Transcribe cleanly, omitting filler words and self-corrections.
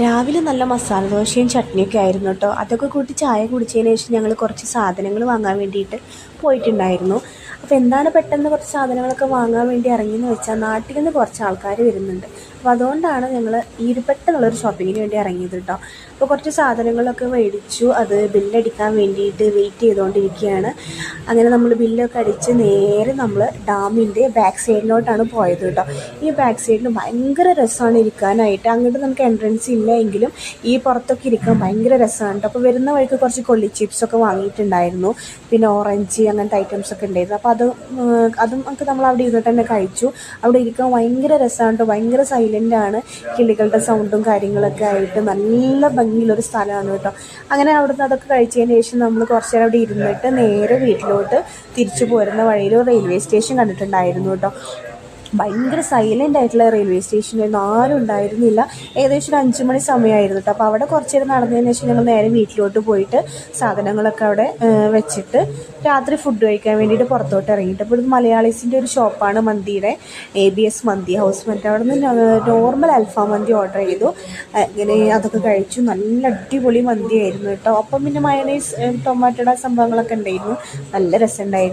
രാവിലെ നല്ല മസാല ദോശയും ചട്നിയൊക്കെ ആയിരുന്നു കേട്ടോ. അതൊക്കെ കൂട്ടി ചായ കുടിച്ചതിന് ശേഷം ഞങ്ങൾ കുറച്ച് സാധനങ്ങൾ വാങ്ങാൻ വേണ്ടിയിട്ട് പോയിട്ടുണ്ടായിരുന്നു. അപ്പോൾ എന്താണ് പെട്ടെന്ന് കുറച്ച് സാധനങ്ങളൊക്കെ വാങ്ങാൻ വേണ്ടി ഇറങ്ങിയെന്ന് വെച്ചാൽ നാട്ടിൽ നിന്ന് കുറച്ച് ആൾക്കാർ വരുന്നുണ്ട്. അപ്പോൾ അതുകൊണ്ടാണ് ഞങ്ങൾ ഈ ഒരു പെട്ടെന്നുള്ളൊരു ഷോപ്പിങ്ങിന് വേണ്ടി ഇറങ്ങിയത് കേട്ടോ. അപ്പോൾ കുറച്ച് സാധനങ്ങളൊക്കെ മേടിച്ചു. അത് ബില്ലടിക്കാൻ വേണ്ടിയിട്ട് വെയിറ്റ് ചെയ്തുകൊണ്ടിരിക്കുകയാണ്. അങ്ങനെ നമ്മൾ ബില്ലൊക്കെ അടിച്ച് നേരെ നമ്മൾ ഡാമിൻ്റെ ബാക്ക് സൈഡിലോട്ടാണ് പോയത് കേട്ടോ. ഈ ബാക്ക് സൈഡിൽ ഭയങ്കര രസമാണ് ഇരിക്കാനായിട്ട്. അങ്ങോട്ട് നമുക്ക് എൻട്രൻസ് ഇല്ല എങ്കിലും ഈ പുറത്തൊക്കെ ഇരിക്കാൻ ഭയങ്കര രസമാണ്. അപ്പോൾ വരുന്ന വഴിക്ക് കുറച്ച് കൊള്ളി ചിപ്സൊക്കെ വാങ്ങിയിട്ടുണ്ടായിരുന്നു. പിന്നെ ഓറഞ്ച് അങ്ങനത്തെ ഐറ്റംസൊക്കെ ഉണ്ടായിരുന്നു. അപ്പോൾ അതും ഒക്കെ നമ്മൾ അവിടെ ഇരുന്നിട്ട് തന്നെ കഴിച്ചു. അവിടെ ഇരിക്കാൻ ഭയങ്കര രസമാണ്. ഭയങ്കര സൈലൻ്റാണ്. കിളികളുടെ സൗണ്ടും കാര്യങ്ങളൊക്കെ ആയിട്ട് നല്ല ഭംഗിയുള്ളൊരു സ്ഥലമാണ് കേട്ടോ. അങ്ങനെ അവിടുന്ന് അതൊക്കെ കഴിച്ചതിന് ശേഷം നമ്മൾ കുറച്ച് നേരം അവിടെ ഇരുന്നിട്ട് നേരെ വീട്ടിലോട്ട് തിരിച്ചു പോരുന്ന വഴിയിൽ റെയിൽവേ സ്റ്റേഷൻ കണ്ടിട്ടുണ്ടായിരുന്നു കേട്ടോ. ഭയങ്കര സൈലൻ്റ് ആയിട്ടുള്ള റെയിൽവേ സ്റ്റേഷനായിരുന്നു. ആരും ഉണ്ടായിരുന്നില്ല. ഏകദേശം ഒരു 5 മണി സമയമായിരുന്നു കേട്ടോ. അപ്പോൾ അവിടെ കുറച്ച് നേരം നടന്നതിന് ശേഷം ഞങ്ങൾ നേരെ വീട്ടിലോട്ട് പോയിട്ട് സാധനങ്ങളൊക്കെ അവിടെ വെച്ചിട്ട് രാത്രി ഫുഡ് കഴിക്കാൻ വേണ്ടിയിട്ട് പുറത്തോട്ട് ഇറങ്ങിയിട്ട്. അപ്പോൾ ഇത് മലയാളീസിൻ്റെ ഒരു ഷോപ്പാണ്, മന്തിയുടെ ABS മന്തി ഹൗസ്. മറ്റേ അവിടെ നിന്ന് നോർമൽ അൽഫാം മന്തി ഓർഡർ ചെയ്തു. ഇങ്ങനെ അതൊക്കെ കഴിച്ചു. നല്ല അടിപൊളി മന്തിയായിരുന്നു കേട്ടോ. അപ്പം പിന്നെ മയണൈസ് ടൊമാറ്റോയുടെ സംഭവങ്ങളൊക്കെ ഉണ്ടായിരുന്നു. നല്ല രസമുണ്ടായിരുന്നു.